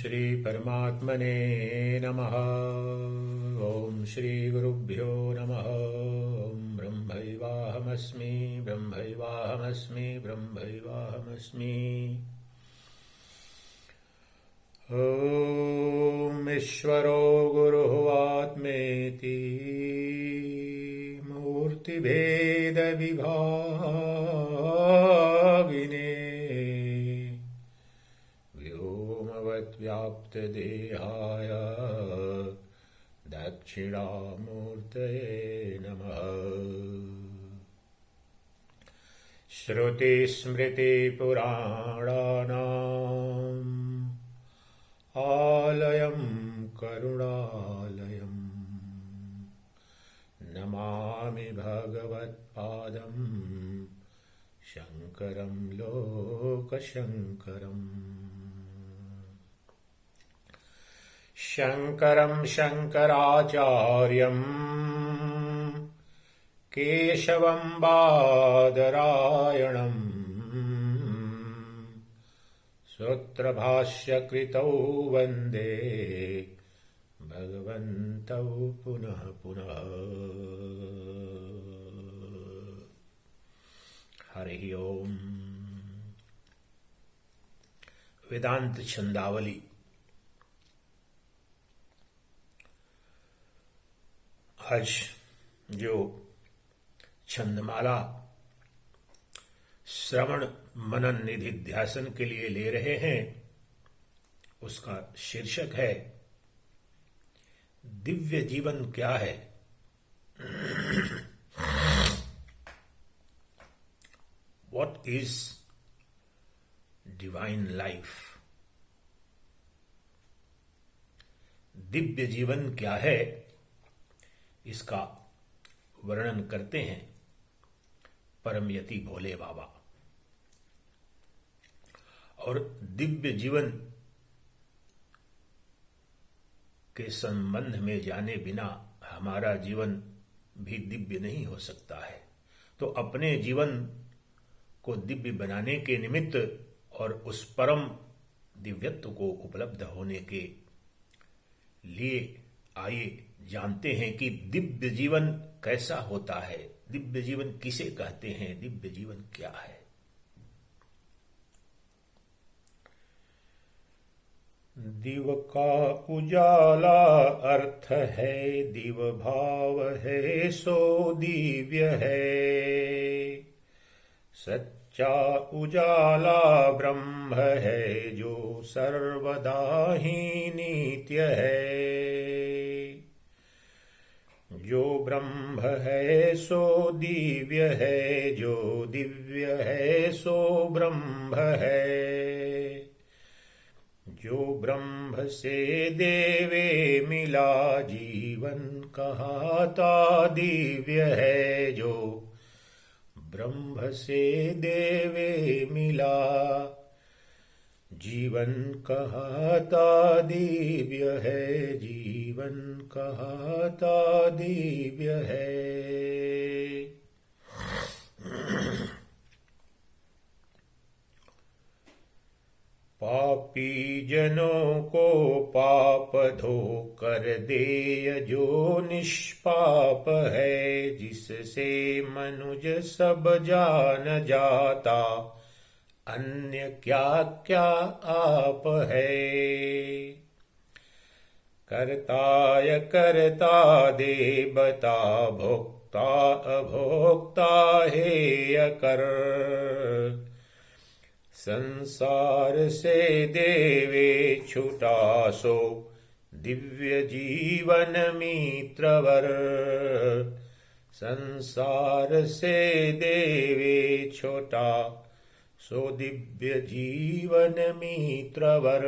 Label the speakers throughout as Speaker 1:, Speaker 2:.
Speaker 1: श्री परमात्मने नमः। ओम श्री गुरुभ्यो नमः। ओम ब्रह्मैवाहमस्मि ब्रह्मैवाहमस्मि ब्रह्मैवाहमस्मि। ओम ईश्वरो गुरुः आत्मेति मूर्तिभेद विभागिने व्योमवद्व्याप्तदेहाय दक्षिणामूर्तये नमः। श्रुतिस्मृतिपुराणानाम् आलयं करुणालयम् नमामि भगवत्पादं शङ्करं लोकशङ्करम्। शङ्करं शङ्कराचार्यं केशवं बादरायणम् सूत्रभाष्यकृतौ वन्दे भगवन्तौ पुनः पुनः। हरि ओम। वेदांत छंदावली। आज जो छंदमाला श्रवण मनन निधि ध्यासन के लिए ले रहे हैं, उसका शीर्षक है दिव्य जीवन क्या है। What is divine life. Divya जीवन क्या है, इसका वर्णन करते हैं परमयति भोले बाबा। और दिव्य जीवन के संबंध में जाने बिना हमारा जीवन भी दिव्य नहीं हो सकता है। तो अपने जीवन को दिव्य बनाने के निमित्त और उस परम दिव्यत्व को उपलब्ध होने के लिए आइए जानते हैं कि दिव्य जीवन कैसा होता है, दिव्य जीवन किसे कहते हैं, दिव्य जीवन क्या है। दिव का उजाला अर्थ है, दिव भाव है सो दिव्य है। सच्चा उजाला ब्रह्म है जो सर्वदा ही नित्य है। जो ब्रह्म है सो दिव्य है, जो दिव्य है सो ब्रह्म है। जो ब्रह्म से देवे मिला जीवन कहाता दिव्य है। जो ब्रह्म से देवे मिला जीवन कहाता दिव्य है। जीवन कहाता दिव्य है। पापी जनों को पाप धो कर दे जो निष्पाप है। जिससे मनुज सब जान जाता अन्य क्या क्या आप है। करताय करता दे बता भोक्ता अभोक्ता हेय कर। संसार से देवे छुटा सो दिव्य जीवन मित्रवर। संसार से देवे छोटा सो दिव्य जीवन मित्रवर।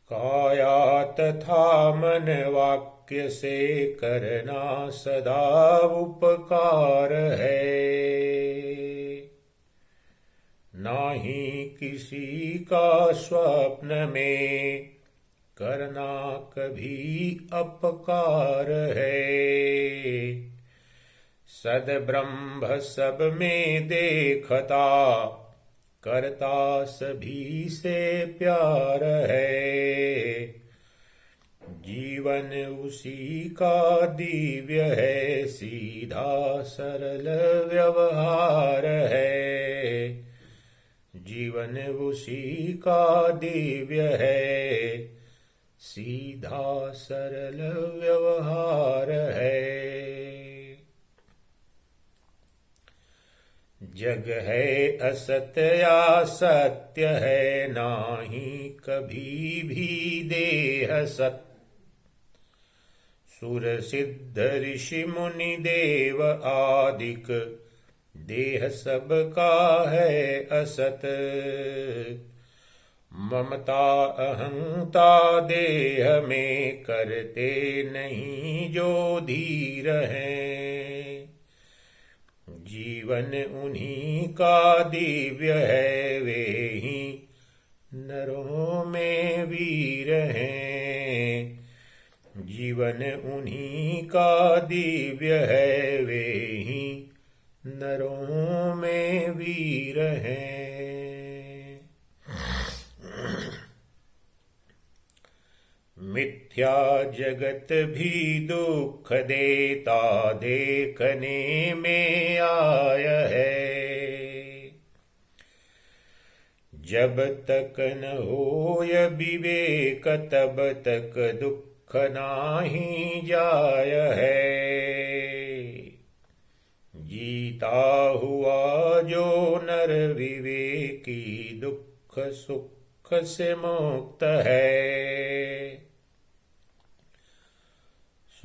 Speaker 1: काया तथा मन वाक्य से करना सदा उपकार है। नाही किसी का स्वप्न में करना कभी अपकार है। सद्ब्रह्म सब में देखता, करता सभी से प्यार है। जीवन उसी का दिव्य है, सीधा सरल व्यवहार है। जीवन उसी का दिव्य है, सीधा सरल व्यवहार है। जग है असत या सत्य है, नाही कभी भी देह सत। सुर सिद्ध ऋषि मुनि देव आदिक, देह सबका है असत। ममता अहंता देह में करते नहीं जो धीर हैं। जीवन उन्हीं का दिव्य है, वे ही नरों में वीर हैं। जीवन उन्हीं का दिव्य है, वे ही नरों में वीर हैं। मिथ्या जगत भी दुख देता, देखने में आय है। जब तक न होय विवेक, तब तक दुख नाही जाय है। जीता हुआ जो नर विवेकी, दुख सुख से मुक्त है।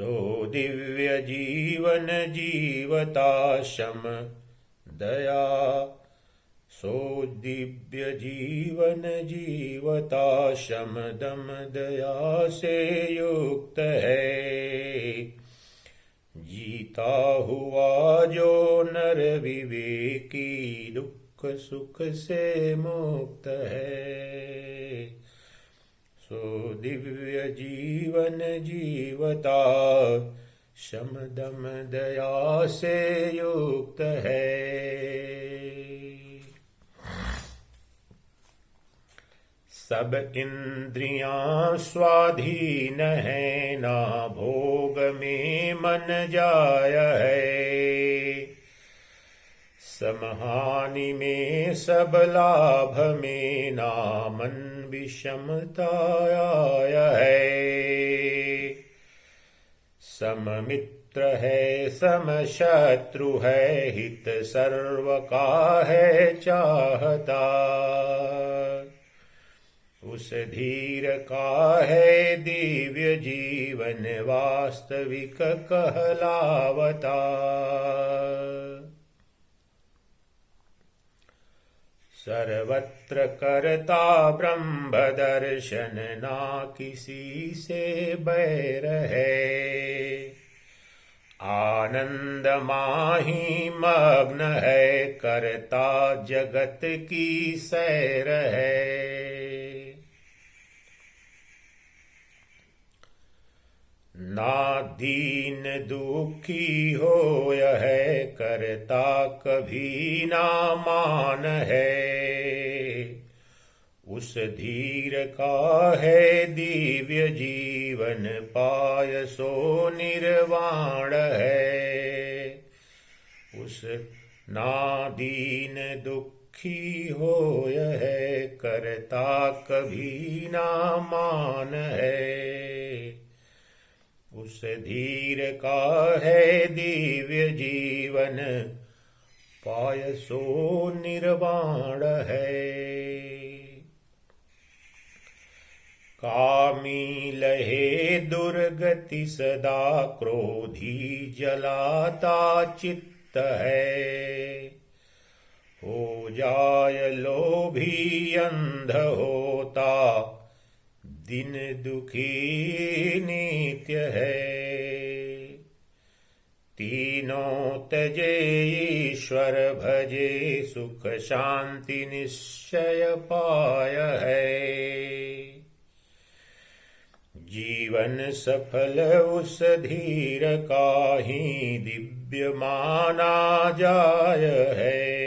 Speaker 1: सो दिव्य जीवन जीवता शम दया, सो दिव्य जीवन जीवता शम दम दया से युक्त है। जीता हुआ जो नर विवेकी, दुख सुख से मुक्त है। सो दिव्य जीवन जीवता शम दम दया से युक्त है। सब इंद्रियां स्वाधीन है, ना भोग में मन जाय है। समहानि में सब लाभ में, ना मन विषमता आय है। सममित्र है सम शत्रु है, हित सर्व का है चाहता। उस धीर का है दिव्य जीवन, वास्तविक कहलावता। सर्वत्र करता ब्रह्म दर्शन, ना किसी से बैर है। आनंद माही मग्न है, करता जगत की सैर है। ना दीन दुखी होय है, करता कभी ना मान है। उस धीर का है दिव्य जीवन, पाय सो निर्वाण है। उस ना दीन दुखी होय है, करता कभी ना मान है। उस धीर का है दिव्य जीवन, पाय सो निर्वाण है। कामी लहे दुर्गति सदा, क्रोधी जलाता चित्त है। हो जाय लोभी अंध होता, दिन दुखी नित्य है। तीनों तजे ईश्वर भजे, सुख शांति निश्चय पाय है। जीवन सफल उस धीर का ही दिव्य माना जाय है।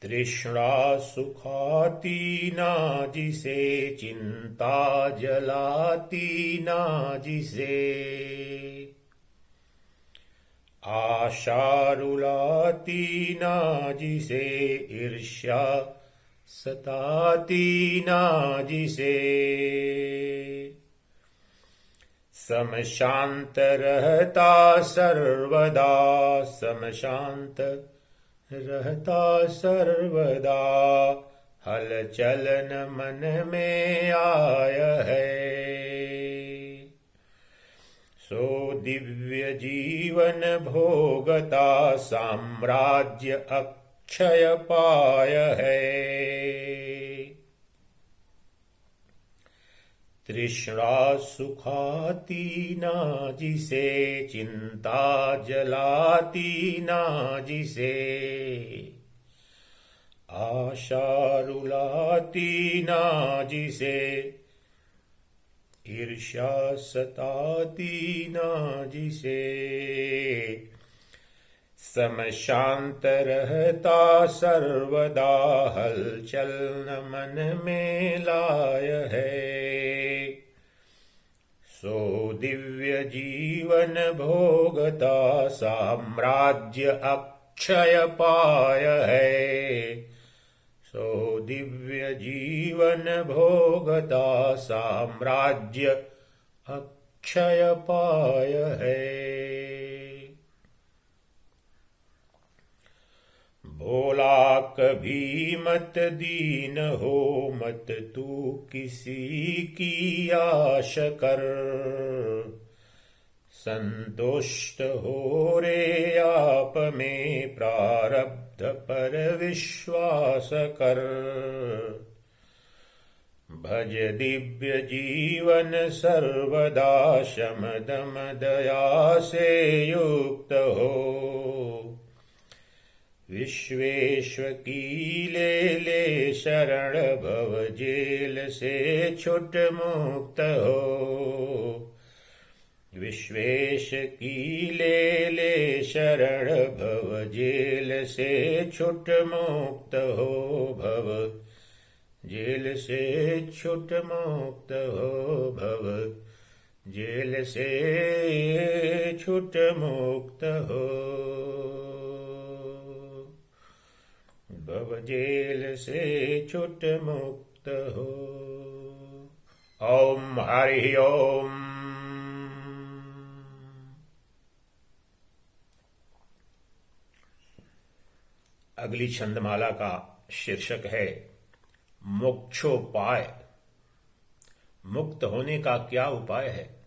Speaker 1: तृष्णा सुखाती ना जिसे, चिंता जलाती ना जिसे, आशा रुलाती ना जिसे, ईर्ष्या सताती ना जिसे, सम शांत रहता सर्वदा, सम शांत रहता सर्वदा, हलचल न मन में आय है। सो दिव्य जीवन भोगता, साम्राज्य अक्षय पाय है। तृष्णा सुखाती ना जिसे, चिंता जलाती ना जिसे, आशा रुलाती ना जिसे, ईर्ष्या सताती ना जिसे, सम शांत रहता सर्वदा, हलचल न मन में लाय है। सो दिव्य जीवन भोगता, साम्राज्य अक्षय पाय है। सो दिव्य जीवन भोगता, साम्राज्य अक्षय पाय है। भोला कभी मत दीन हो, मत तू किसी की आश कर, संतुष्ट हो रे आप में, प्रारब्ध पर विश्वास कर। भज दिव्य जीवन सर्वदा, शम दम दया से युक्त हो, विश्वेश्वर की ले शरण, भव जेल से छुट मुक्त हो। विश्वेश की ले शरण, भव जेल से छुट मुक्त हो, भव जेल से छुट मुक्त हो, भव जेल से छुट मुक्त हो, भव जेल से छुट मुक्त हो। ओम हरि ओम। अगली छंदमाला का शीर्षक है मोक्षोपाय। मुक्त होने का क्या उपाय है?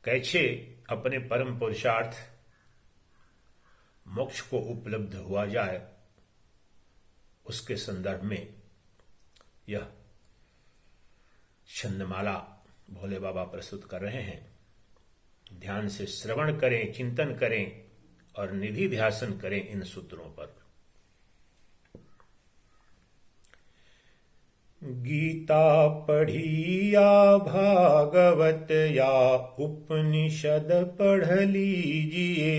Speaker 1: कैसे अपने परम पुरुषार्थ मोक्ष को उपलब्ध हुआ जाए, उसके संदर्भ में यह छंदमाला भोले बाबा प्रस्तुत कर रहे हैं। ध्यान से श्रवण करें, चिंतन करें और निधि ध्यासन करें इन सूत्रों पर। गीता पढ़ी या भागवत या उपनिषद पढ़ लीजिए,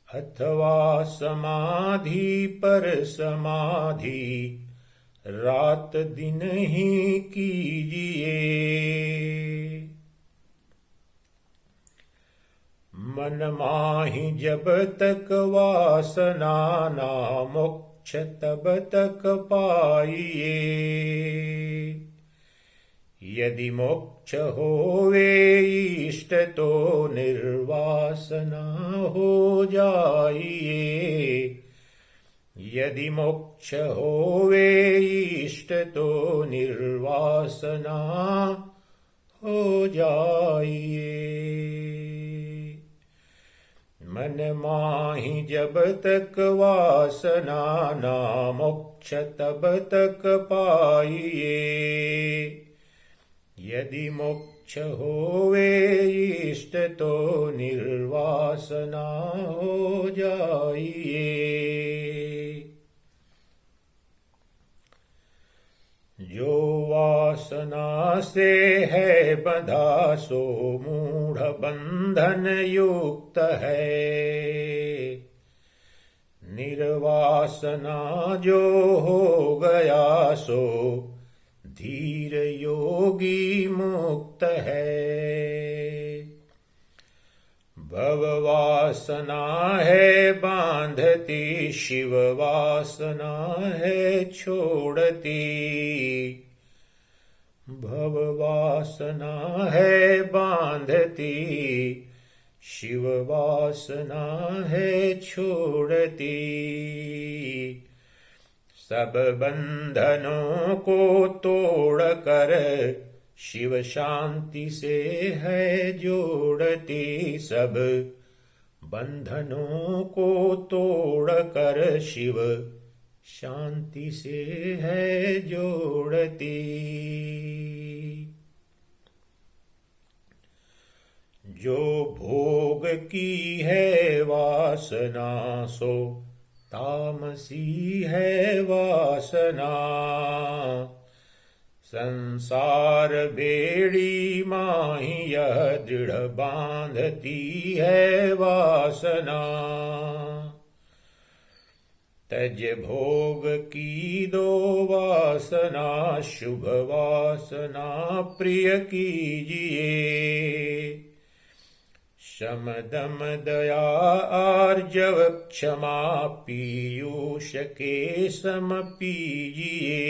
Speaker 1: अथवा समाधि पर समाधि रात दिन ही कीजिए। मन माहि जब तक वासना ना, मोक्ष तब तक पाइए। यदि मोक्ष होवे इष्ट तो निर्वासना हो जाइए। यदि मोक्ष होवे इष्ट तो निर्वासना हो जाइए। मन माहि जब तक वासना ना, मोक्ष तब तक पाइए। यदि मोक्ष होवे इष्ट तो निर्वासना हो जाइए। जो वासना से है बंधा सो मूढ़ बंधन युक्त है। निर्वासना जो हो गया सो धीर योगी मुक्त है। भव वासना है बांधती, शिव वासना है छोड़ती। भव वासना है बांधती, शिव वासना है छोड़ती। सब बंधनों को तोड़ कर शिव शांति से है जोड़ती। सब बंधनों को तोड़ कर शिव शांति से है जोड़ती। जो भोग की है वासना सो तामसी है वासना। संसार बेड़ी माही यह दृढ़ बांधती है वासना। तज भोग की दो वासना, शुभ वासना प्रिय कीजिए। शम दम दया आर्जव क्षमा पीयूष के सम पीजिए।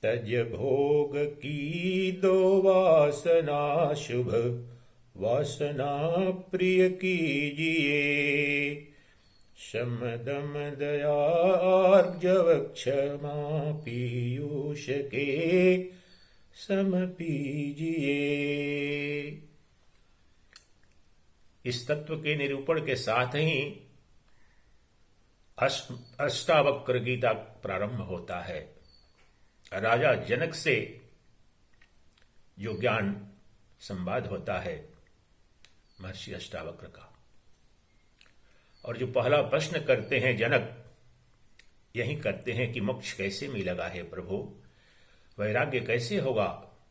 Speaker 1: तज भोग की दो वासना, शुभ वासना प्रिय कीजिए। शम दम दया आर्जव क्षमा पीयूष के सम पीजिए। इस तत्व के निरूपण के साथ ही अष्टावक्र गीता प्रारंभ होता है। राजा जनक से जो ज्ञान संवाद होता है महर्षि अष्टावक्र का, और जो पहला प्रश्न करते हैं जनक, यही करते हैं कि मोक्ष कैसे मिलेगा हे प्रभु, वैराग्य कैसे होगा,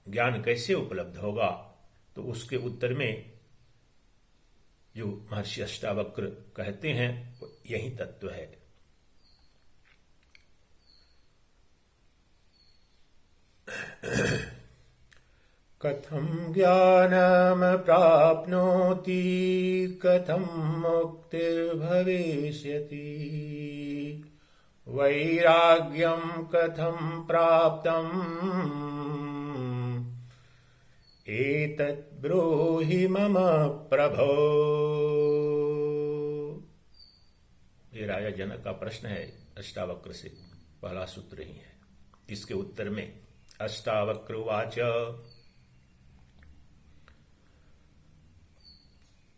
Speaker 1: ज्ञान कैसे उपलब्ध होगा। तो उसके उत्तर में जो महर्षि अष्टावक्र कहते हैं वो यही तत्व है। कथम ज्ञानम प्राप्नोति कथम मुक्तिर्भविष्यति। वैराग्यम कथम प्राप्तम एतत् ब्रूहि मम प्रभो। ये राजा जनक का प्रश्न है अष्टावक्र से, पहला सूत्र ही है। इसके उत्तर में अष्टावक्र उवाच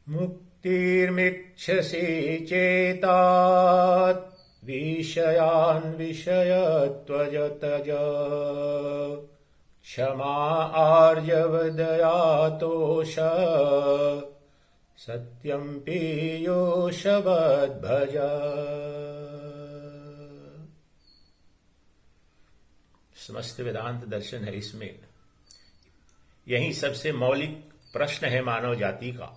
Speaker 1: मुक्तिर्मिच्छसि चेतात् विषयान् विषयत्वज तज। क्षमा आर्जव दया तोष सत्यम पीयूषवद् भज। समस्त वेदांत दर्शन है इसमें। यही सबसे मौलिक प्रश्न है मानव जाति का,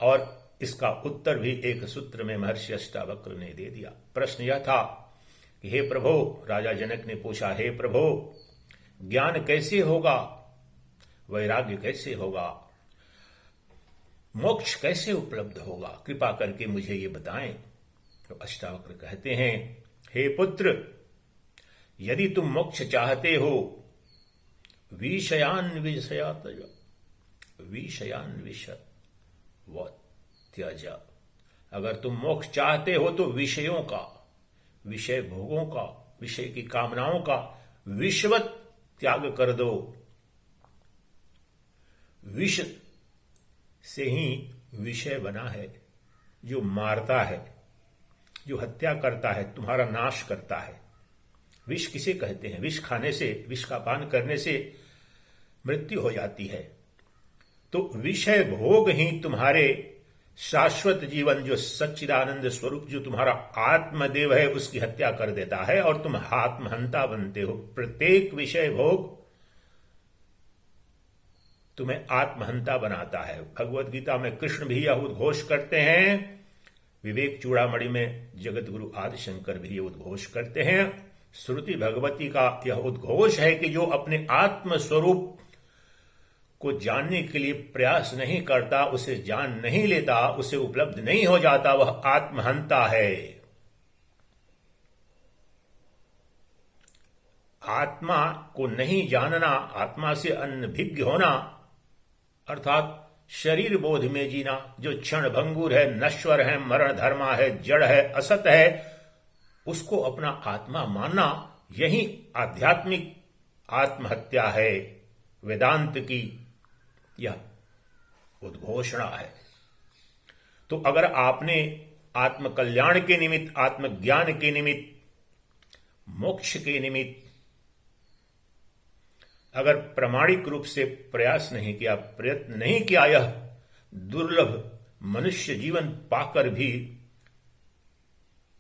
Speaker 1: और इसका उत्तर भी एक सूत्र में महर्षि अष्टावक्र ने दे दिया। प्रश्न यह था कि हे प्रभु, राजा जनक ने पूछा, हे प्रभु, ज्ञान कैसे होगा, वैराग्य कैसे होगा, मोक्ष कैसे उपलब्ध होगा, कृपा करके मुझे ये बताएं। तो अष्टावक्र कहते हैं, हे पुत्र, यदि तुम मोक्ष चाहते हो, विषयान विषय त्यज। अगर तुम मोक्ष चाहते हो तो विषयों का, विषय भोगों का, विषय की कामनाओं का विषवत त्याग कर दो। विष से ही विषय बना है, जो मारता है, जो हत्या करता है, तुम्हारा नाश करता है। विष किसे कहते हैं? विष खाने से, विष का पान करने से मृत्यु हो जाती है। तो विषय भोग ही तुम्हारे शाश्वत जीवन, जो सच्चिदानंद स्वरूप, जो तुम्हारा आत्मदेव है, उसकी हत्या कर देता है और तुम आत्महंता बनते हो। प्रत्येक विषय भोग तुम्हें आत्महंता बनाता है। भगवत गीता में कृष्ण भी यह उद्घोष करते हैं, विवेक चूड़ामणि में जगत गुरु आदि शंकर भी ये उद्घोष करते हैं। श्रुति भगवती का यह उद्घोष है कि जो अपने आत्म स्वरूप को जानने के लिए प्रयास नहीं करता, उसे जान नहीं लेता, उसे उपलब्ध नहीं हो जाता, वह आत्महंता है। आत्मा को नहीं जानना, आत्मा से अनभिज्ञ होना, अर्थात शरीर बोध में जीना, जो क्षण भंगुर है, नश्वर है, मरण धर्मा है, जड़ है, असत है, उसको अपना आत्मा मानना, यही आध्यात्मिक आत्महत्या है। वेदांत की यह उद्घोषणा है। तो अगर आपने आत्मकल्याण के निमित्त, आत्मज्ञान के निमित्त, मोक्ष के निमित्त अगर प्रामाणिक रूप से प्रयास नहीं किया, प्रयत्न नहीं किया, यह दुर्लभ मनुष्य जीवन पाकर भी,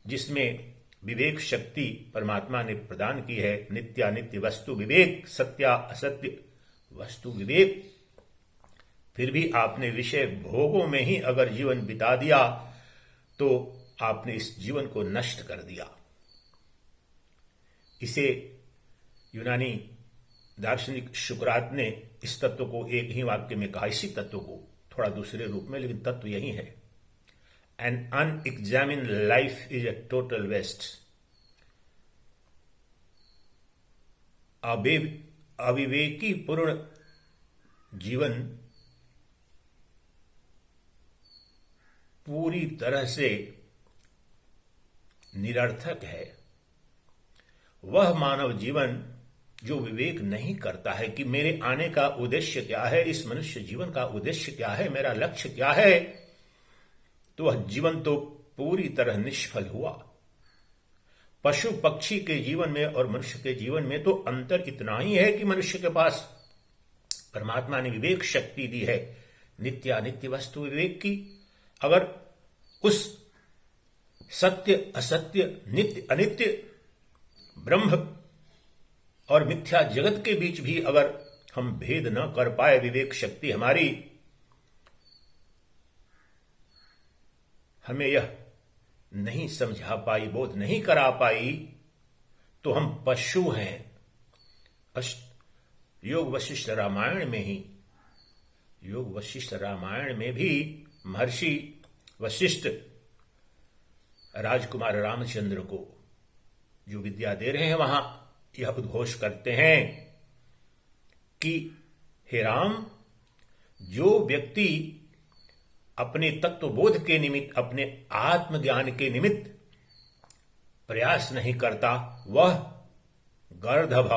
Speaker 1: जिसमें विवेक शक्ति परमात्मा ने प्रदान की है, नित्यानित्य वस्तु विवेक, सत्या असत्य वस्तु विवेक, फिर भी आपने विषय भोगों में ही अगर जीवन बिता दिया तो आपने इस जीवन को नष्ट कर दिया। इसे यूनानी दार्शनिक शुक्रात ने इस तत्व को एक ही वाक्य में कहा, इसी तत्व को थोड़ा दूसरे रूप में, लेकिन तत्व यही है। An unexamined life is a total waste. अविवेकी पूर्ण जीवन पूरी तरह से निरर्थक है। वह मानव जीवन जो विवेक नहीं करता है कि मेरे आने का उद्देश्य क्या है, इस मनुष्य जीवन का उद्देश्य क्या है, मेरा लक्ष्य क्या है, तो वह जीवन तो पूरी तरह निष्फल हुआ। पशु पक्षी के जीवन में और मनुष्य के जीवन में तो अंतर इतना ही है कि मनुष्य के पास परमात्मा ने विवेक शक्ति दी है, नित्यानित्य वस्तु विवेक की। अगर उस सत्य असत्य, नित्य अनित्य, ब्रह्म और मिथ्या जगत के बीच भी अगर हम भेद न कर पाए, विवेक शक्ति हमारी हमें यह नहीं समझा पाई, बोध नहीं करा पाई, तो हम पशु हैं। योग वशिष्ठ रामायण में ही, योग वशिष्ठ रामायण में भी महर्षि वशिष्ठ राजकुमार रामचंद्र को जो विद्या दे रहे हैं, वहां यह उद्घोष करते हैं कि हे राम, जो व्यक्ति अपने तत्वबोध के निमित्त, अपने आत्मज्ञान के निमित्त प्रयास नहीं करता, वह गर्दभ,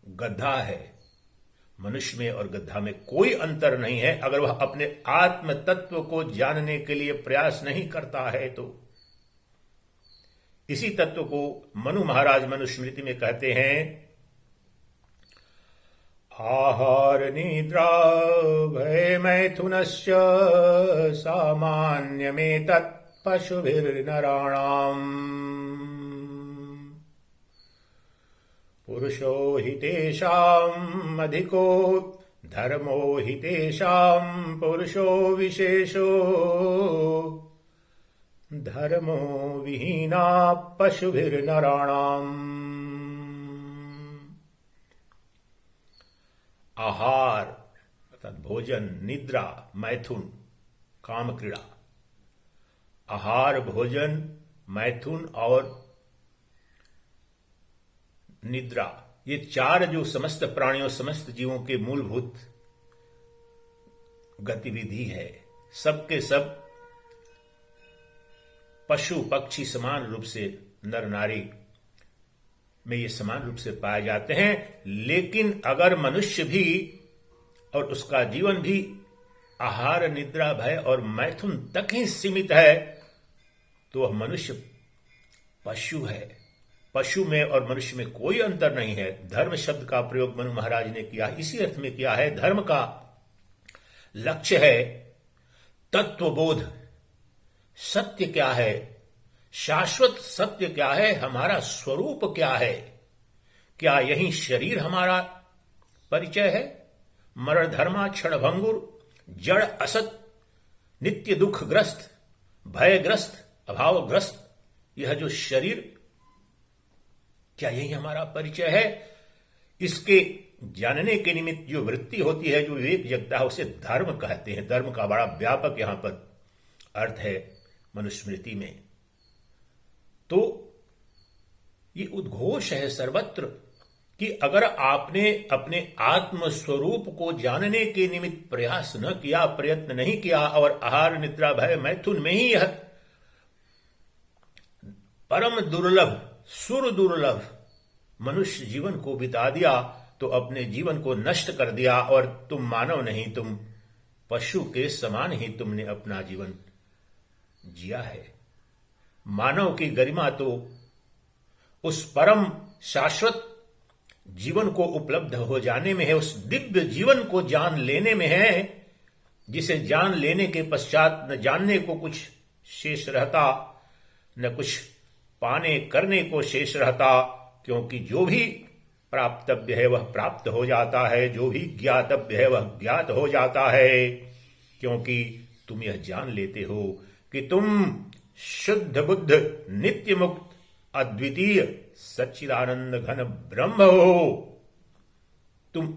Speaker 1: गधा है। मनुष्य में और गधा में कोई अंतर नहीं है। अगर वह अपने आत्म तत्व को जानने के लिए प्रयास नहीं करता है तो। इसी तत्व को मनु महाराज मनुस्मृति में कहते हैं, आहार निद्रा भय मैथुनश्च सामान्यमेतत् पशुभिर्नराणाम् पुरुषो हि तेषाम् अधिको धर्मो हि तेषाम् पुरुषो विशेषो धर्मो विहीना पशुभिर्नराणाम्। आहार अर्थात भोजन, निद्रा, मैथुन, काम क्रीड़ा। आहार, भोजन, मैथुन और निद्रा, ये चार जो समस्त प्राणियों, समस्त जीवों के मूलभूत गतिविधि है, सबके सब पशु पक्षी समान रूप से, नर नारी में ये समान रूप से पाए जाते हैं। लेकिन अगर मनुष्य भी और उसका जीवन भी आहार, निद्रा, भय और मैथुन तक ही सीमित है तो वह मनुष्य पशु है। पशु में और मनुष्य में कोई अंतर नहीं है। धर्म शब्द का प्रयोग मनु महाराज ने किया, इसी अर्थ में किया है। धर्म का लक्ष्य है तत्वबोध, सत्य क्या है, शाश्वत सत्य क्या है, हमारा स्वरूप क्या है? क्या यही शरीर हमारा परिचय है? मरणधर्मा क्षणभंगुर, जड़ असत, नित्य दुखग्रस्त, भयग्रस्त, अभावग्रस्त, यह जो शरीर, क्या यही हमारा परिचय है? इसके जानने के निमित्त जो वृत्ति होती है, जो विवेक जगता है, उसे धर्म कहते हैं। धर्म का बड़ा व्यापक यहां पर अर्थ है मनुस्मृति में। तो ये उद्घोष है सर्वत्र कि अगर आपने अपने आत्म स्वरूप को जानने के निमित्त प्रयास न किया, प्रयत्न नहीं किया, और आहार निद्रा भय मैथुन में ही यह परम दुर्लभ, सुर दुर्लभ मनुष्य जीवन को बिता दिया, तो अपने जीवन को नष्ट कर दिया, और तुम मानव नहीं, तुम पशु के समान ही तुमने अपना जीवन जिया है। मानव की गरिमा तो उस परम शाश्वत जीवन को उपलब्ध हो जाने में है, उस दिव्य जीवन को जान लेने में है, जिसे जान लेने के पश्चात न जानने को कुछ शेष रहता, न कुछ पाने करने को शेष रहता, क्योंकि जो भी प्राप्तव्य है वह प्राप्त हो जाता है, जो भी ज्ञातव्य है वह ज्ञात हो जाता है, क्योंकि तुम यह जान लेते हो कि तुम शुद्ध बुद्ध, नित्य मुक्त, अद्वितीय सच्चिदानंद घन ब्रह्म हो। तुम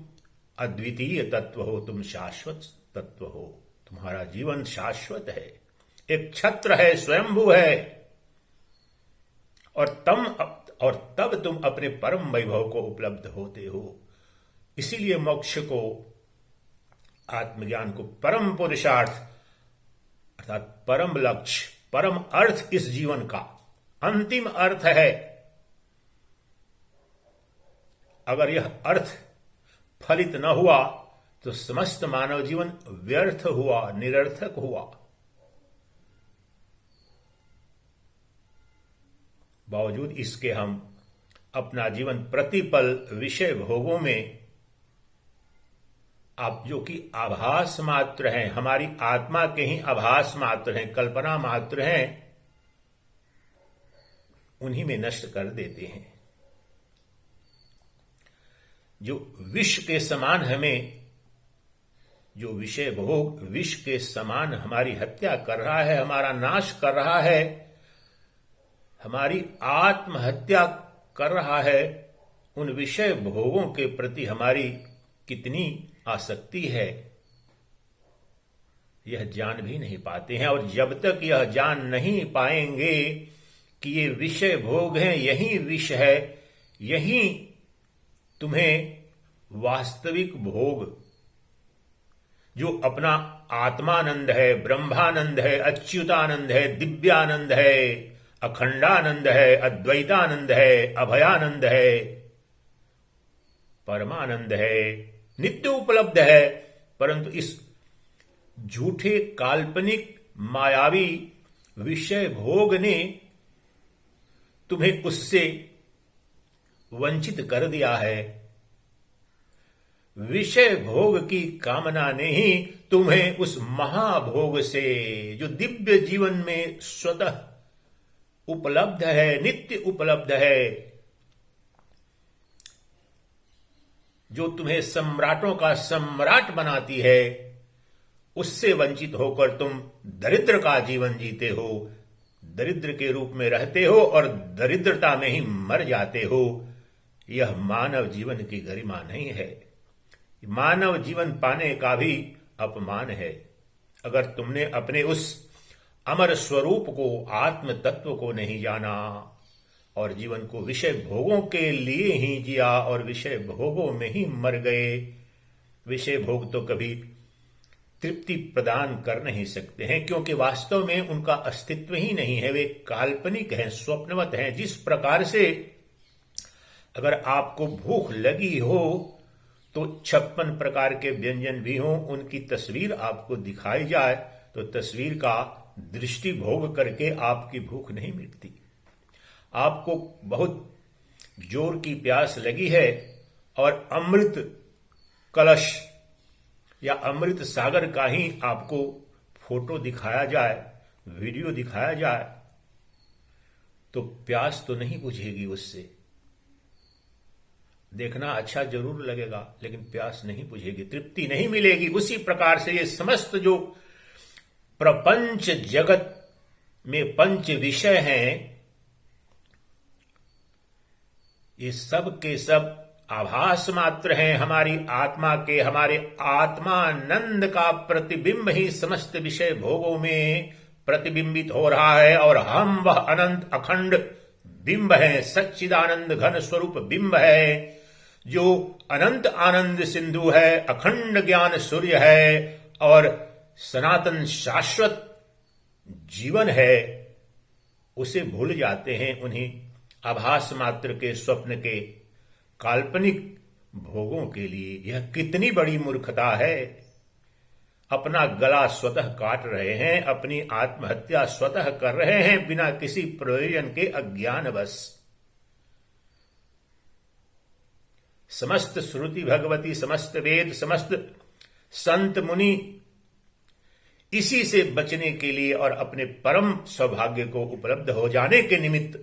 Speaker 1: अद्वितीय तत्व हो, तुम शाश्वत तत्व हो, तुम्हारा जीवन शाश्वत है, एक छत्र है, स्वयंभू है, और तब तुम अपने परम वैभव को उपलब्ध होते हो। इसीलिए मोक्ष को, आत्मज्ञान को परम पुरुषार्थ अर्थात परम लक्ष्य, परम अर्थ इस जीवन का अंतिम अर्थ है। अगर यह अर्थ फलित न हुआ तो समस्त मानव जीवन व्यर्थ हुआ, निरर्थक हुआ। बावजूद इसके हम अपना जीवन प्रतिपल विषय भोगों में, आप जो कि आभास मात्र हैं, हमारी आत्मा के ही आभास मात्र हैं, कल्पना मात्र हैं, उन्हीं में नष्ट कर देते हैं। जो विष के समान हमें, जो विषय भोग विष के समान हमारी हत्या कर रहा है, हमारा नाश कर रहा है, हमारी आत्महत्या कर रहा है, उन विषय भोगों के प्रति हमारी कितनी आसक्ति है, यह जान भी नहीं पाते हैं। और जब तक यह जान नहीं पाएंगे कि ये विषय भोग हैं, यही विष है, यही तुम्हें वास्तविक भोग, जो अपना आत्मानंद है, ब्रह्मानंद है, अच्युतानंद है, दिव्यानंद है, अखंडानंद है, अद्वैतानंद है, अभयानंद है, परमानंद है, नित्य उपलब्ध है, परंतु इस झूठे काल्पनिक मायावी विषय भोग ने तुम्हें उससे वंचित कर दिया है। विषय भोग की कामना ने ही तुम्हें उस महाभोग से, जो दिव्य जीवन में स्वतः उपलब्ध है, नित्य उपलब्ध है, जो तुम्हें सम्राटों का सम्राट बनाती है, उससे वंचित होकर तुम दरिद्र का जीवन जीते हो, दरिद्र के रूप में रहते हो और दरिद्रता में ही मर जाते हो। यह मानव जीवन की गरिमा नहीं है, मानव जीवन पाने का भी अपमान है। अगर तुमने अपने उस अमर स्वरूप को, आत्म तत्व को नहीं जाना और जीवन को विषय भोगों के लिए ही जिया और विषय भोगों में ही मर गए, विषय भोग तो कभी तृप्ति प्रदान कर नहीं सकते हैं, क्योंकि वास्तव में उनका अस्तित्व ही नहीं है, वे काल्पनिक हैं, स्वप्नवत हैं। जिस प्रकार से अगर आपको भूख लगी हो तो 56 प्रकार के व्यंजन भी हों, उनकी तस्वीर आपको दिखाई जाए तो तस्वीर का दृष्टि भोग करके आपकी भूख नहीं मिटती। आपको बहुत जोर की प्यास लगी है और अमृत कलश या अमृत सागर का ही आपको फोटो दिखाया जाए वीडियो दिखाया जाए तो प्यास तो नहीं बुझेगी उससे। देखना अच्छा जरूर लगेगा लेकिन प्यास नहीं बुझेगी, तृप्ति नहीं मिलेगी। उसी प्रकार से ये समस्त जो प्रपंच जगत में पंच विषय हैं, ये सब के सब आभास मात्र हैं हमारी आत्मा के। हमारे आत्मानंद का प्रतिबिंब ही समस्त विषय भोगों में प्रतिबिंबित हो रहा है, और हम वह अनंत अखंड बिंब है, सच्चिदानंद घन स्वरूप बिंब है, जो अनंत आनंद सिंधु है, अखंड ज्ञान सूर्य है और सनातन शाश्वत जीवन है। उसे भूल जाते हैं उन्हीं आभास मात्र के स्वप्न के काल्पनिक भोगों के लिए। यह कितनी बड़ी मूर्खता है। अपना गला स्वतः काट रहे हैं, अपनी आत्महत्या स्वतः कर रहे हैं बिना किसी प्रयोजन के अज्ञानवश। समस्त श्रुति भगवती, समस्त वेद, समस्त संत मुनि इसी से बचने के लिए और अपने परम सौभाग्य को उपलब्ध हो जाने के निमित्त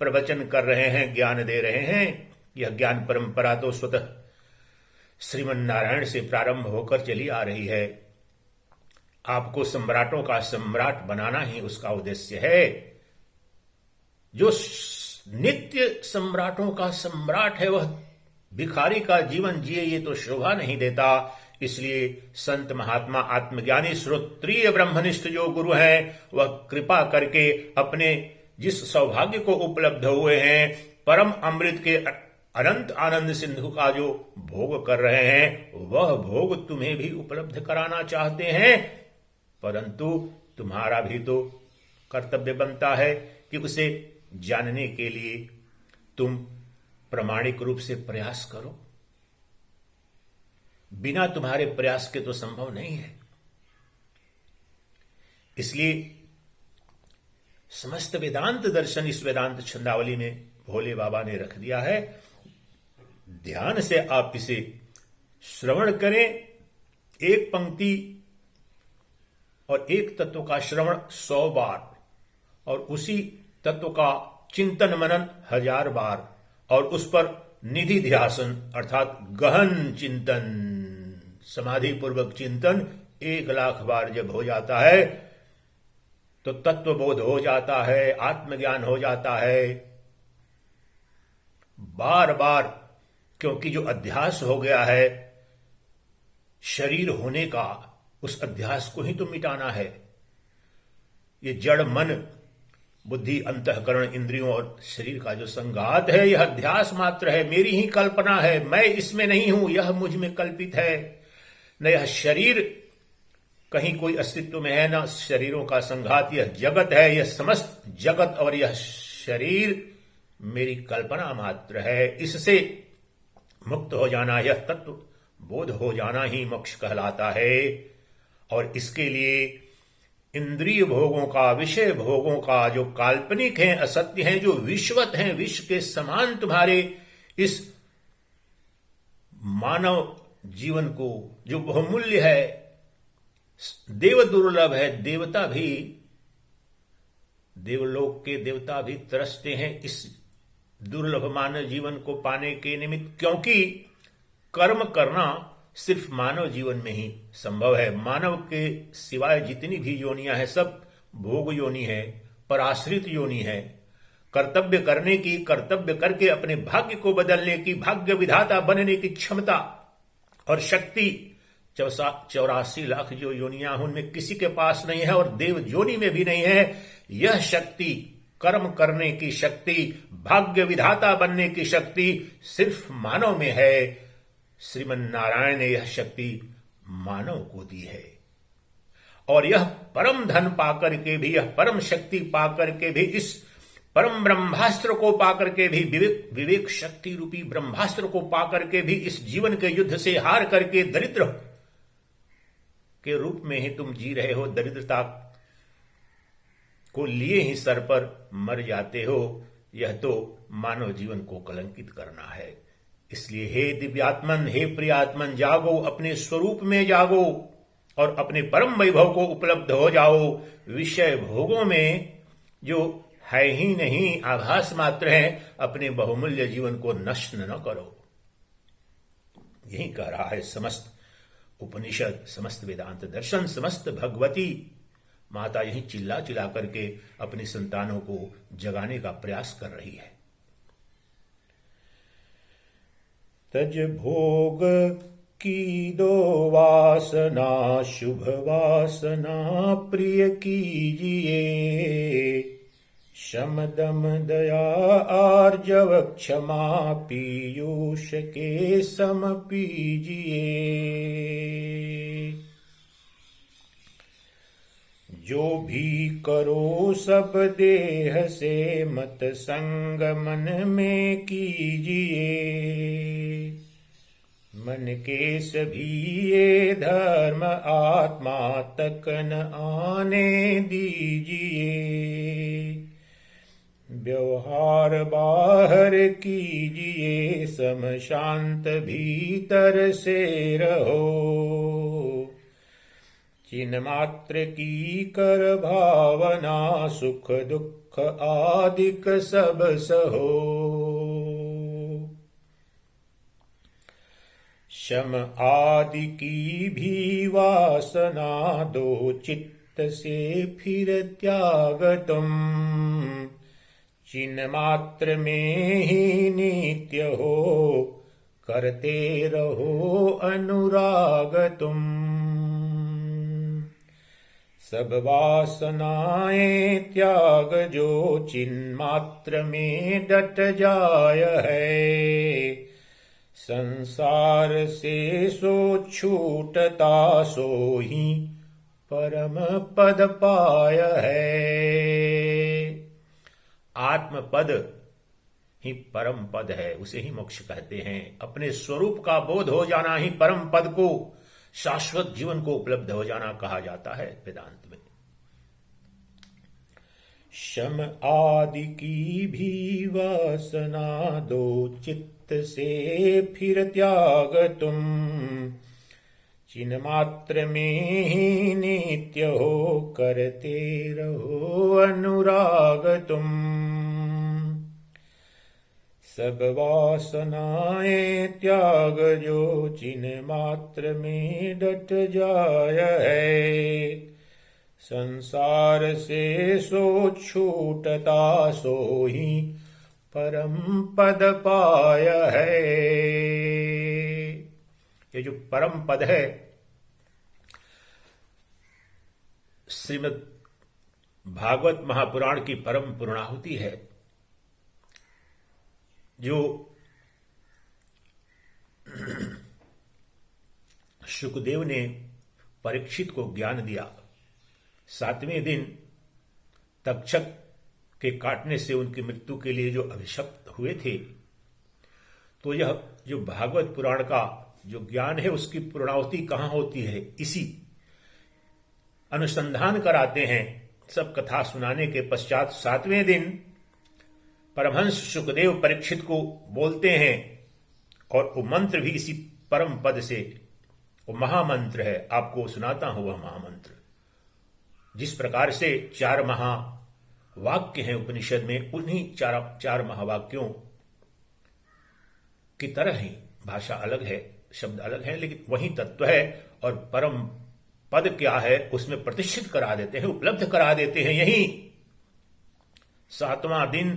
Speaker 1: प्रवचन कर रहे हैं, ज्ञान दे रहे हैं। यह ज्ञान परंपरा तो स्वतः श्रीमन नारायण से प्रारंभ होकर चली आ रही है। आपको सम्राटों का सम्राट बनाना ही उसका उद्देश्य है। जो नित्य सम्राटों का सम्राट है वह भिखारी का जीवन जिए, ये तो शोभा नहीं देता। इसलिए संत महात्मा आत्मज्ञानी श्रोत्रिय ब्रह्मनिष्ठ जो गुरु हैं, वह कृपा करके अपने जिस सौभाग्य को उपलब्ध हुए हैं, परम अमृत के अनंत आनंद सिंधु का जो भोग कर रहे हैं, वह भोग तुम्हें भी उपलब्ध कराना चाहते हैं। परंतु तुम्हारा भी तो कर्तव्य बनता है कि उसे जानने के लिए तुम प्रामाणिक रूप से प्रयास करो। बिना तुम्हारे प्रयास के तो संभव नहीं है। इसलिए समस्त वेदांत दर्शन इस वेदांत छंदावली में भोले बाबा ने रख दिया है। ध्यान से आप इसे श्रवण करें। एक पंक्ति और एक तत्व का श्रवण 100 बार, और उसी तत्व का चिंतन मनन 1000 बार, और उस पर निधि ध्यासन अर्थात गहन चिंतन, समाधि पूर्वक चिंतन 1,00,000 बार जब हो जाता है तो तत्वबोध हो जाता है, आत्मज्ञान हो जाता है। बार बार, क्योंकि जो अध्यास हो गया है शरीर होने का, उस अध्यास को ही तो मिटाना है। ये जड़ मन बुद्धि अंतःकरण इंद्रियों और शरीर का जो संघात है, यह अध्यास मात्र है, मेरी ही कल्पना है, मैं इसमें नहीं हूं, यह मुझ में कल्पित है। न यह शरीर कहीं कोई अस्तित्व में है, न शरीरों का संघात, यह जगत है। यह समस्त जगत और यह शरीर मेरी कल्पना मात्र है। इससे मुक्त हो जाना, यह तत्व बोध हो जाना ही मोक्ष कहलाता है। और इसके लिए इंद्रिय भोगों का, विषय भोगों का, जो काल्पनिक हैं, असत्य हैं, जो विश्वत हैं, विश्व के समान तुम्हारे इस मानव जीवन को, जो बहुमूल्य है, देव दुर्लभ है, देवता भी, देवलोक के देवता भी तरसते हैं इस दुर्लभ मानव जीवन को पाने के निमित्त, क्योंकि कर्म करना सिर्फ मानव जीवन में ही संभव है। मानव के सिवाय जितनी भी योनियां हैं सब भोग योनि है, पराश्रित योनि है। कर्तव्य करने की, कर्तव्य करके अपने भाग्य को बदलने की, भाग्य विधाता बनने की क्षमता और शक्ति 84 लाख जो योनियां हैं उनमें किसी के पास नहीं है, और देव योनि में भी नहीं है। यह शक्ति, कर्म करने की शक्ति, भाग्य विधाता बनने की शक्ति सिर्फ मानव में है। श्रीमन नारायण ने यह शक्ति मानव को दी है, और यह परम धन पाकर के भी, यह परम शक्ति पाकर के भी, इस परम ब्रह्मास्त्र को पाकर के भी, विवेक शक्ति रूपी ब्रह्मास्त्र को पाकर के भी, इस जीवन के युद्ध से हार करके दरिद्र के रूप में ही तुम जी रहे हो। दरिद्रता को लिए ही सर पर मर जाते हो। यह तो मानव जीवन को कलंकित करना है। इसलिए हे दिव्यात्मन, हे प्रियात्मन, जागो, अपने स्वरूप में जागो, और अपने परम वैभव को उपलब्ध हो जाओ। विषय भोगों में जो है ही नहीं, आभास मात्र है, अपने बहुमूल्य जीवन को नष्ट न करो। यही कह रहा है समस्त उपनिषद, समस्त वेदांत दर्शन, समस्त भगवती माता यही चिल्ला चिल्ला करके अपनी संतानों को जगाने का प्रयास कर रही है। तज भोग की दो वासना, शुभ वासना प्रिय कीजिए। शम दम दया आर्जव क्षमा, पीयूष के सम पीजिए। जो भी करो सब देह से, मत संग मन में कीजिए। मन के सभी ये धर्म आत्मा तक न आने दीजिए। व्यवहार बाहर कीजिए, सम शांत भीतर से रहो। चिन्ह मात्र की कर भावना, सुख दुख आदिक सब सहो। शम आदि की भी वासना, दो चित्त से फिर त्याग तुम। चिन्ह मात्र में ही नित्य हो, करते रहो अनुराग तुम। सब वासनाएं त्याग जो, चिन्ह मात्र में डट जाय है। संसार से सो छूटता, सो ही परम पद पाय है। आत्म पद ही परम पद है, उसे ही मोक्ष कहते हैं। अपने स्वरूप का बोध हो जाना ही परम पद को, शाश्वत जीवन को उपलब्ध हो जाना कहा जाता है वेदांत में। शम आदि की भी वासना, दो चित्त से फिर त्याग तुम। चिन्ह मात्र में ही नित्य हो, करते रहो अनुराग तुम। सब वासनाएं त्याग जो, चिन्ह मात्र में डट जाय है। संसार से सो छूटता, सो ही परम पद पाय है। ये जो परम पद है, श्रीमद् भागवत महापुराण की परम पूर्णाहुति है, जो शुकदेव ने परीक्षित को ज्ञान दिया। 7वें दिन तक्षक के काटने से उनकी मृत्यु के लिए जो अभिशप्त हुए थे, तो यह जो भागवत पुराण का जो ज्ञान है उसकी पूर्णाहुति कहाँ होती है, इसी अनुसंधान कराते हैं। सब कथा सुनाने के पश्चात 7वें दिन परमहंस शुकदेव परीक्षित को बोलते हैं, और वो मंत्र भी इसी परम पद से, वो महामंत्र है। आपको सुनाता हूं वह महामंत्र। जिस प्रकार से 4 महावाक्य हैं उपनिषद में, उन्हीं चार महावाक्यों की तरह ही, भाषा अलग है, शब्द अलग है, लेकिन वही तत्व है। और परम पद क्या है उसमें प्रतिष्ठित करा देते हैं, उपलब्ध करा देते हैं। यही 7वां दिन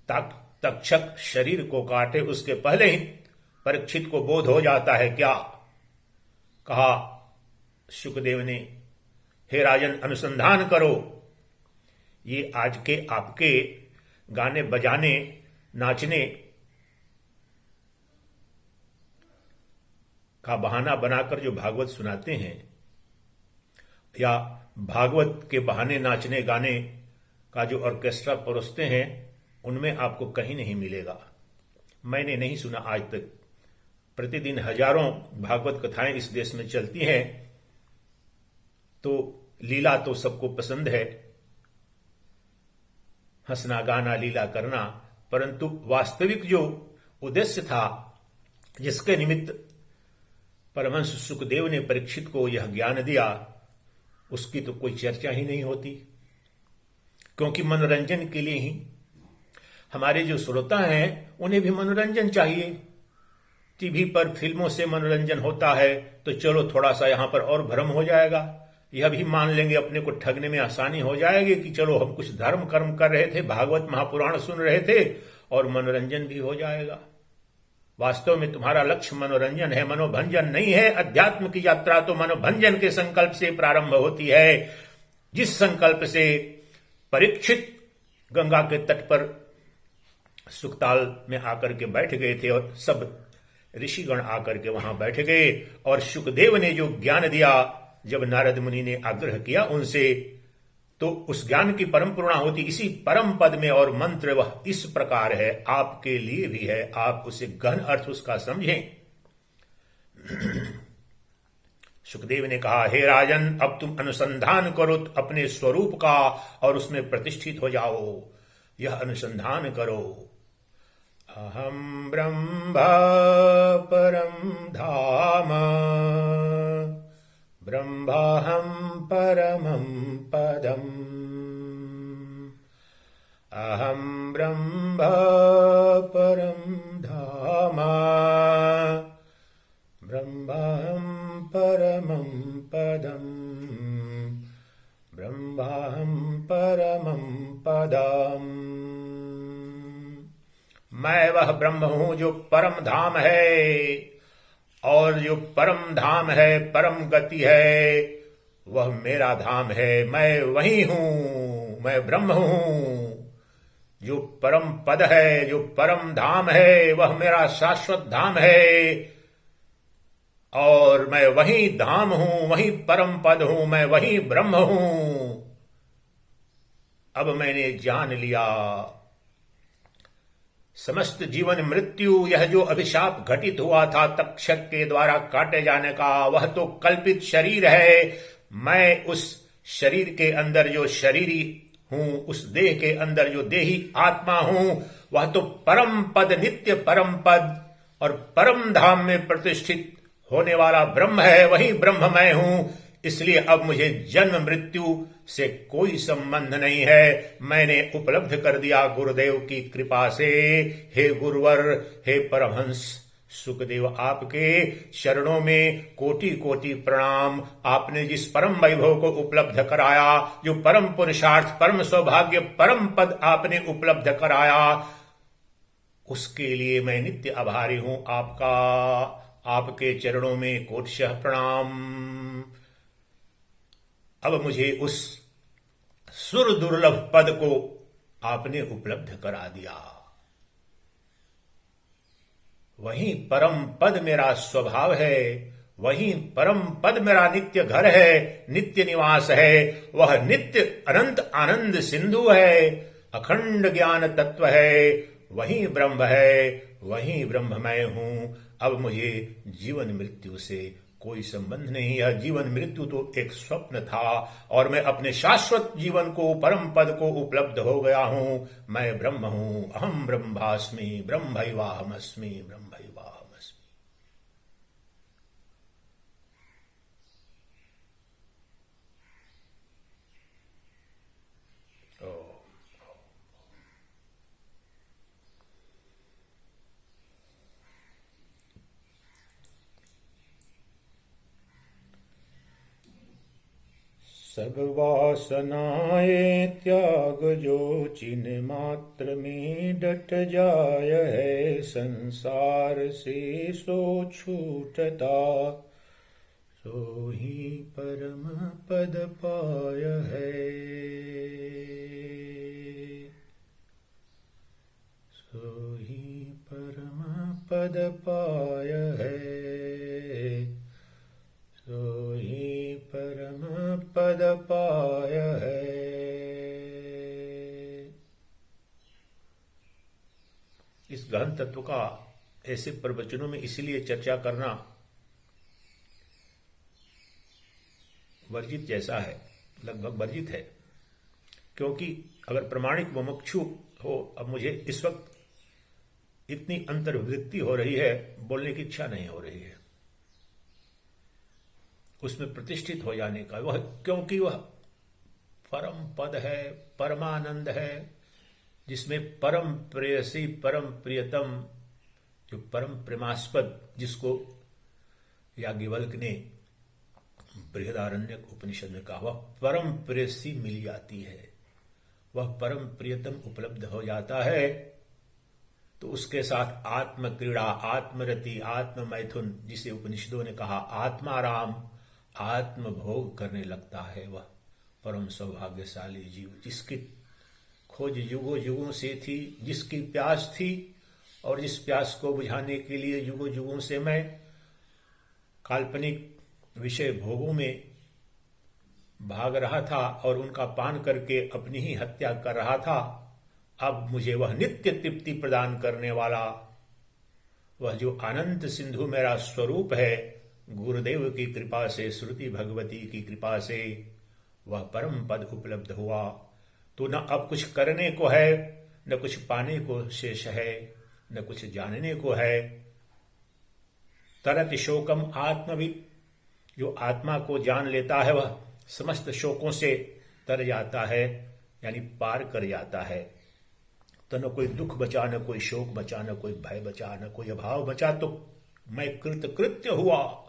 Speaker 1: तक्षक शरीर को काटे उसके पहले ही परीक्षित को बोध हो जाता है। क्या कहा शुकदेव ने, हे राजन अनुसंधान करो। ये आज के आपके गाने बजाने नाचने का बहाना बनाकर जो भागवत सुनाते हैं, या भागवत के बहाने नाचने गाने का जो ऑर्केस्ट्रा परोसते हैं, उनमें आपको कहीं नहीं मिलेगा। मैंने नहीं सुना आज तक। प्रतिदिन हजारों भागवत कथाएं इस देश में चलती हैं, तो लीला तो सबको पसंद है, हंसना गाना लीला करना, परंतु वास्तविक जो उद्देश्य था, जिसके निमित्त परमहंस सुखदेव ने परीक्षित को यह ज्ञान दिया, उसकी तो कोई चर्चा ही नहीं होती, क्योंकि मनोरंजन के लिए ही हमारे जो श्रोता हैं उन्हें भी मनोरंजन चाहिए। टीवी पर फिल्मों से मनोरंजन होता है तो चलो थोड़ा सा यहां पर और भ्रम हो जाएगा, यह भी मान लेंगे, अपने को ठगने में आसानी हो जाएगी कि चलो हम कुछ धर्म कर्म कर रहे थे, भागवत महापुराण सुन रहे थे और मनोरंजन भी हो जाएगा। वास्तव में तुम्हारा लक्ष्य मनोरंजन है, मनोभंजन नहीं है। अध्यात्म की यात्रा तो मनोभंजन के संकल्प से प्रारंभ होती है, जिस संकल्प से परीक्षित गंगा के तट पर सुखताल में आकर के बैठ गए थे और सब ऋषिगण आकर के वहां बैठ गए और सुखदेव ने जो ज्ञान दिया, जब नारद मुनि ने आग्रह किया उनसे, तो उस ज्ञान की परम पूर्णाहुति इसी परम पद में, और मंत्र वह इस प्रकार है, आपके लिए भी है, आप उसे गहन अर्थ उसका समझें। सुखदेव ने कहा, हे राजन, अब तुम अनुसंधान करो अपने स्वरूप का और उसमें प्रतिष्ठित हो जाओ। यह अनुसंधान करो, अहम ब्रह्म परम धाम, ब्रह्माहम परमं पदम्, अहम ब्रह्म परम धाम, ब्रह्माहम परमं पदम्, ब्रह्माहम परमं पदम्। मैं वह ब्रह्म हूं जो परम धाम है, और जो परम धाम है, परम गति है, वह मेरा धाम है। मैं वही हूं, मैं ब्रह्म हूं। जो परम पद है, जो परम धाम है, वह मेरा शाश्वत धाम है, और मैं वही धाम हूं, वही परम पद हूं, मैं वही ब्रह्म हूं। अब मैंने जान लिया, समस्त जीवन मृत्यु, यह जो अभिशाप घटित हुआ था तक्षक के द्वारा काटे जाने का, वह तो कल्पित शरीर है। मैं उस शरीर के अंदर जो शरीरी हूं, उस देह के अंदर जो देही आत्मा हूं, वह तो परम पद, नित्य परम पद और परम धाम में प्रतिष्ठित होने वाला ब्रह्म है। वही ब्रह्म मैं हूं। इसलिए अब मुझे जन्म मृत्यु से कोई संबंध नहीं है। मैंने उपलब्ध कर दिया गुरुदेव की कृपा से। हे गुरुवर, हे परमहंस सुखदेव, आपके चरणों में कोटि कोटि प्रणाम। आपने जिस परम वैभव को उपलब्ध कराया, जो परम पुरुषार्थ, परम सौभाग्य, परम पद आपने उपलब्ध कराया, उसके लिए मैं नित्य आभारी हूं आपका। आपके चरणों में कोटिशः प्रणाम। अब मुझे उस सुर दुर्लभ पद को आपने उपलब्ध करा दिया। वही परम पद मेरा स्वभाव है, वही परम पद मेरा नित्य घर है, नित्य निवास है। वह नित्य अनंत आनंद सिंधु है, अखंड ज्ञान तत्व है। वही ब्रह्म है, वही ब्रह्म मैं हूं। अब मुझे जीवन मृत्यु से कोई संबंध नहीं। यह जीवन मृत्यु तो एक स्वप्न था, और मैं अपने शाश्वत जीवन को, परम पद को उपलब्ध हो गया हूं। मैं ब्रह्म हूं, अहम ब्रह्मास्मि, ब्रह्मैवाहमस्मि, ब्रह्मैवाहमस्मि। सब वासनाएं त्याग जो चिन्ह मात्र में डट जाय है, संसार से सो छूटता, सो ही परम पद पाय है, सो ही परम पद पाय है, सो ही परम पद पाय है। इस गहन तत्व का ऐसे प्रवचनों में इसलिए चर्चा करना वर्जित जैसा है, लगभग वर्जित है, क्योंकि अगर प्रमाणिक मुमुक्षु हो, अब मुझे इस वक्त इतनी अंतर्वृत्ति हो रही है, बोलने की इच्छा नहीं हो रही है। उसमें प्रतिष्ठित हो जाने का, वह क्योंकि वह परम पद है, परमानंद है, जिसमें परम प्रेयसी, परम प्रियतम, जो परम प्रेमास्पद, जिसको याज्ञवल्क्य ने बृहदारण्यक उपनिषद में कहा, वह परम प्रेयसी मिल जाती है, वह परम प्रियतम उपलब्ध हो जाता है, तो उसके साथ आत्म क्रीड़ा, आत्मरति, आत्म मैथुन, जिसे उपनिषदों ने कहा आत्माराम, आत्म भोग करने लगता है। वह परम सौभाग्यशाली जीव, जिसकी खोज युगों युगों से थी, जिसकी प्यास थी, और जिस प्यास को बुझाने के लिए युगों युगों से मैं काल्पनिक विषय भोगों में भाग रहा था और उनका पान करके अपनी ही हत्या कर रहा था, अब मुझे वह नित्य तृप्ति प्रदान करने वाला, वह जो अनंत सिंधु मेरा स्वरूप है, गुरुदेव की कृपा से, श्रुति भगवती की कृपा से वह परम पद उपलब्ध हुआ। तो न अब कुछ करने को है, न कुछ पाने को शेष है, न कुछ जानने को है। तरत शोकम आत्मविद, जो आत्मा को जान लेता है वह समस्त शोकों से तर जाता है, यानी पार कर जाता है। तो न कोई दुख बचा, न कोई शोक बचा, न कोई भय बचा, न कोई अभाव बचा, तो मैं कृतकृत्य हुआ।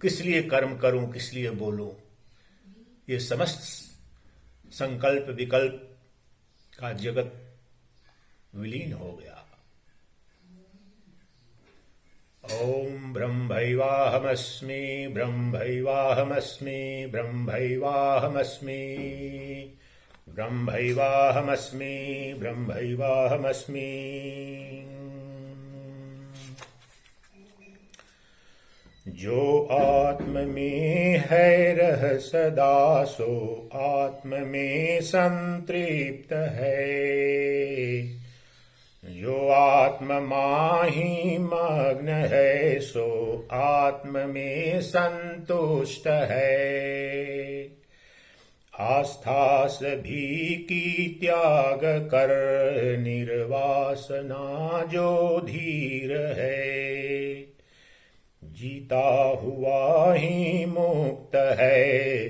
Speaker 1: किस लिए कर्म करूं, किस लिए बोलूं, ये समस्त संकल्प विकल्प का जगत विलीन हो गया। ओम ब्रह्मैवाहमस्मि, ब्रह्मैवाहमस्मि, ब्रह्मैवाहमस्मि, ब्रह्मैवाहमस्मि, ब्रह्मैवाहमस्मि। जो आत्म में है रह सदा, सो आत्म में संतृप्त है। जो आत्म माही मग्न है, सो आत्म में संतुष्ट है। आस्था सभी की त्याग कर, निर्वासना जो धीर है। जीता हुआ ही मुक्त है,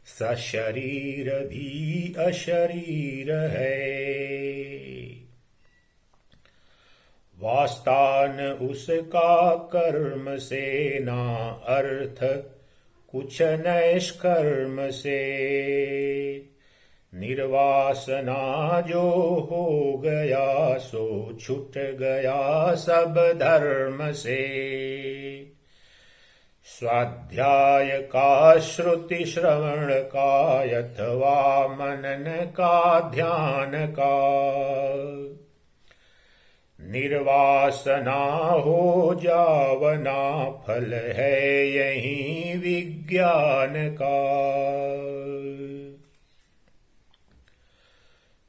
Speaker 1: सशरीर भी अशरीर है। वास्ता न उसका कर्म से, ना अर्थ कुछ नैष्कर्म से। निर्वासना जो हो गया, सो छूट गया सब धर्म से। स्वाध्याय का, श्रुति श्रवण का, अथवा मनन का, ध्यान का। निर्वासना हो जावना, फल है यही विज्ञान का।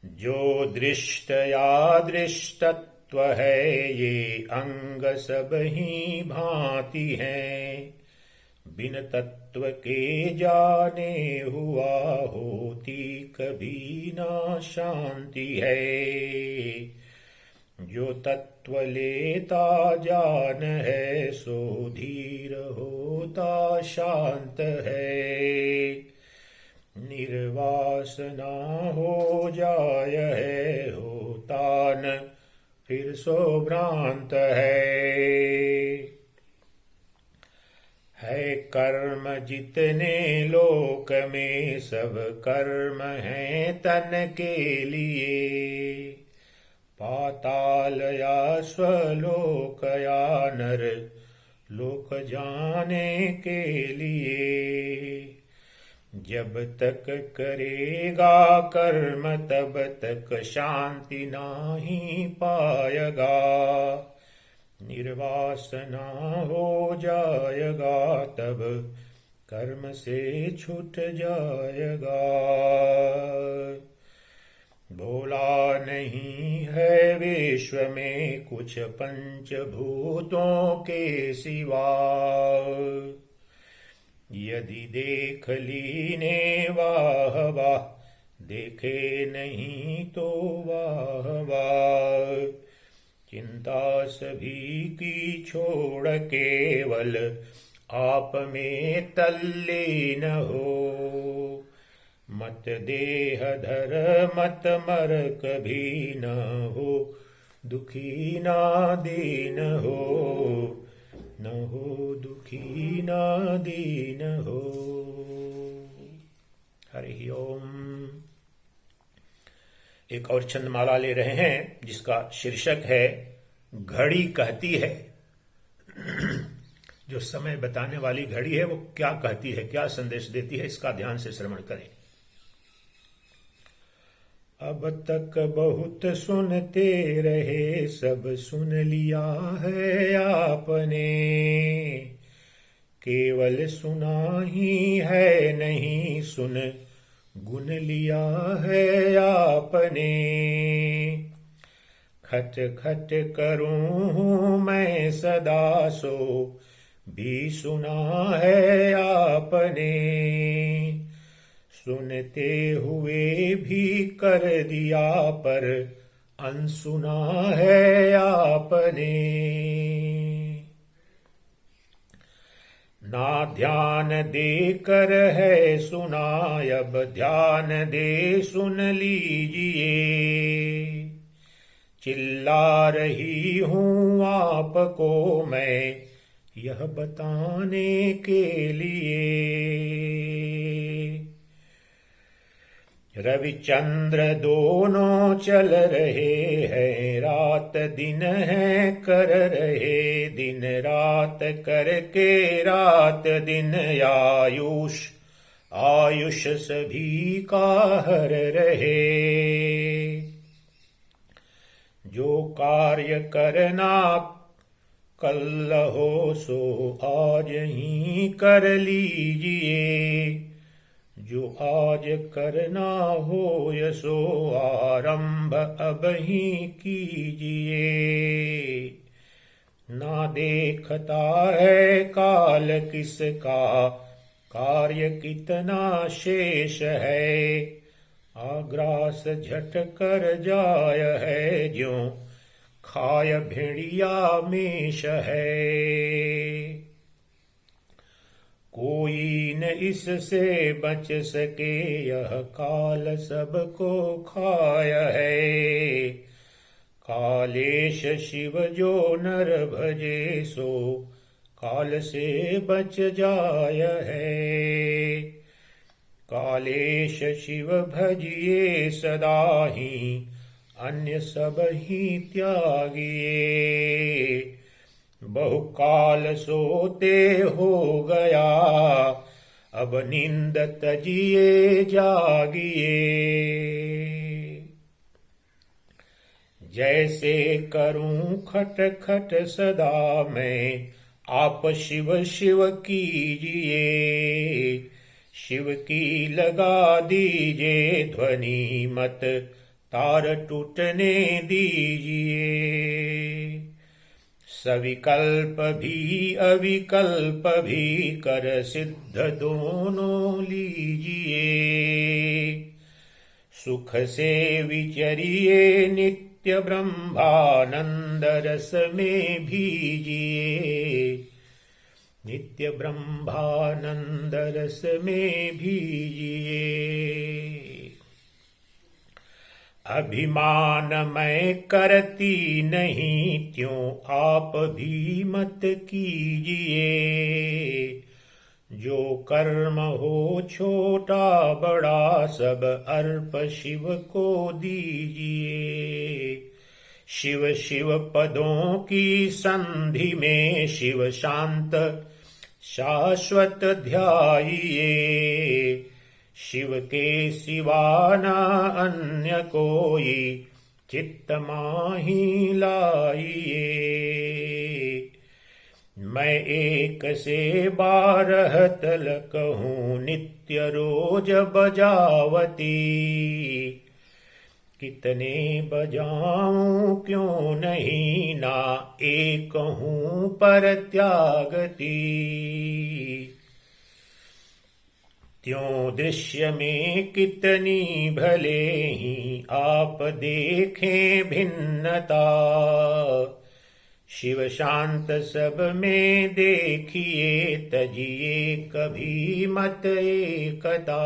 Speaker 1: जो दृष्ट या दृष्टत्व है, ये अंग सब ही भांति हैं। बिन तत्व के जाने हुआ, होती कभी ना शांति है। जो तत्व लेता जान है, सो धीर होता शांत है। निर्वासना हो जाय है, होता न फिर सो भ्रांत है कर्म जितने लोक में, सब कर्म हैं तन के लिए। पाताल या स्वलोक या नर लोक जाने के लिए। जब तक करेगा कर्म, तब तक शांति नाही पाएगा। निर्वासना हो जाएगा, तब कर्म से छूट जाएगा। भोला नहीं है विश्व में कुछ पंचभूतों के सिवा। यदि देख लीने वाह वाह, देखे नहीं तो वाह वाह। चिंता सभी की छोड़ केवल आप में तल्लीन हो। मत देह धर मत मर कभी न हो, दुखी ना दीन हो, न हो दुखी ना दीन हो। हरि ओम। एक और छंदमाला ले रहे हैं जिसका शीर्षक है घड़ी कहती है। जो समय बताने वाली घड़ी है वो क्या कहती है, क्या संदेश देती है, इसका ध्यान से श्रवण करें। अब तक बहुत सुनते रहे, सब सुन लिया है आपने, केवल सुना ही है नहीं, सुन गुन लिया है आपने। खट खट करूं मैं सदा, सो भी सुना है आपने, सुनते हुए भी कर दिया पर अनसुना है आपने। ना ध्यान दे कर है सुना, अब ध्यान दे सुन लीजिए, चिल्ला रही हूँ आपको मैं यह बताने के लिए। रविचंद्र दोनों चल रहे हैं, रात दिन है कर रहे, दिन रात करके रात दिन आयुष आयुष सभी का हर रहे। जो कार्य करना कल हो सो आज ही कर लीजिए, जो आज करना हो यसो आरंभ अब ही कीजिए। ना देखता है काल किसका, कार्य कितना शेष है, आग्रास झट कर जाय है, ज्यों खाय भेड़िया मेष है। कोई न इससे बच सके, यह काल सबको खाय है, कालेश शिव जो नर भजे, सो काल से बच जाय है। कालेश शिव भजिए सदा ही, अन्य सब ही त्यागिए, बहुकाल सोते हो गया, अब नींद तजिए जागिए। जैसे करूं खट खट सदा मैं, आप शिव शिव कीजिए, शिव की लगा दीजिए ध्वनि, मत तार टूटने दीजिए। सविकल्प भी अविकल्प भी कर सिद्ध दोनों लीजिए, सुख से विचरिए नित्य ब्रह्मानंद रस में भीजिए, नित्य ब्रह्मानंद रस में भीजिए। अभिमान मैं करती नहीं, त्यों आप भी मत कीजिए, जो कर्म हो छोटा बड़ा सब अर्प शिव को दीजिए। शिव शिव पदों की संधि में शिव शांत शाश्वत ध्याइए, शिव के सिवा न अन्य कोई चित्त माही लाइए। मैं एक से 12 तलक हूँ नित्य रोज बजावती, कितने बजाऊं क्यों नहीं ना एक हूँ पर त्यागती। त्यों दृश्य में कितनी भले ही आप देखें भिन्नता, शिव शांत सब में देखिए, तजिए कभी मत एकता।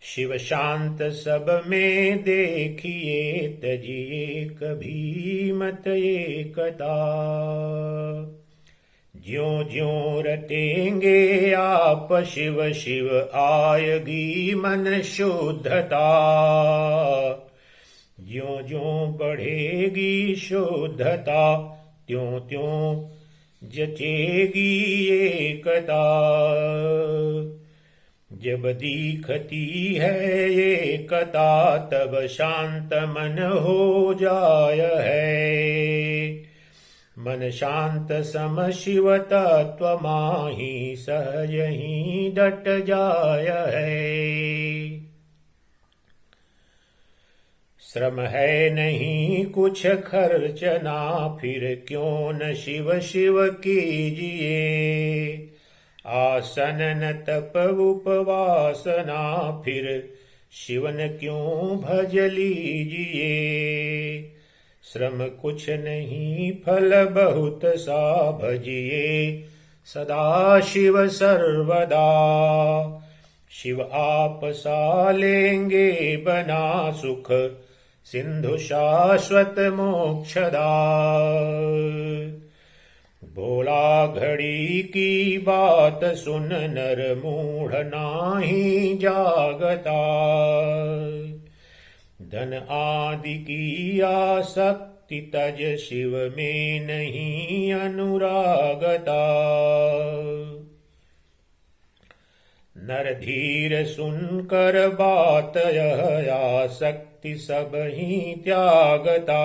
Speaker 1: शिव शांत सब में देखिए, तजिए कभी मत एकता। ज्यों ज्यों रटेंगे आप शिव शिव, आएगी मन शुद्धता। ज्यों ज्यों बढ़ेगी शुद्धता, त्यों त्यों जचेगी एकता। जब दिखती है एकता, तब शांत मन हो जाय है। मन शांत सम शिव तत्व माही, सहज ही डट जाय है। श्रम है नहीं कुछ खर्चना, फिर क्यों न शिव शिव कीजिए। आसन न तप उपवासना, फिर शिवन क्यों भज लीजिए। श्रम कुछ नहीं फल बहुत सा, भजिए सदा शिव सर्वदा। शिव आप सा लेंगे बना सुख, सिंधु शाश्वत मोक्षदा। भोला घड़ी की बात सुन, नर मूढ़ नाही जागता। धन आदि की आसक्ति तज, शिव में नहीं अनुरागता। नर धीर सुनकर बात यह, आसक्ति सब ही त्यागता।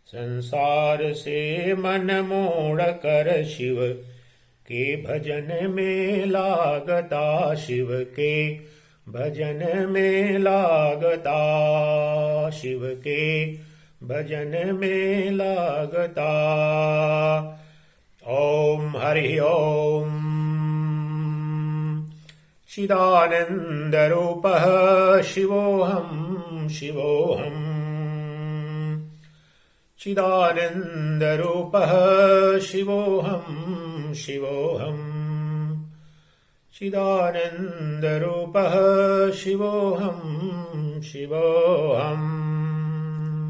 Speaker 1: संसार से मन मोड़ कर, शिव के भजन में लागता। शिव के भजन में लागता। शिव के भजन में लागता। ओम हरि ओम। चिदानंद रूपः शिवोऽहं शिवोऽहम्। चिदानंद रूपः शिवोऽहं शिवोऽहम्। चिदानंद रूपः शिवोऽहं शिवोऽहम्।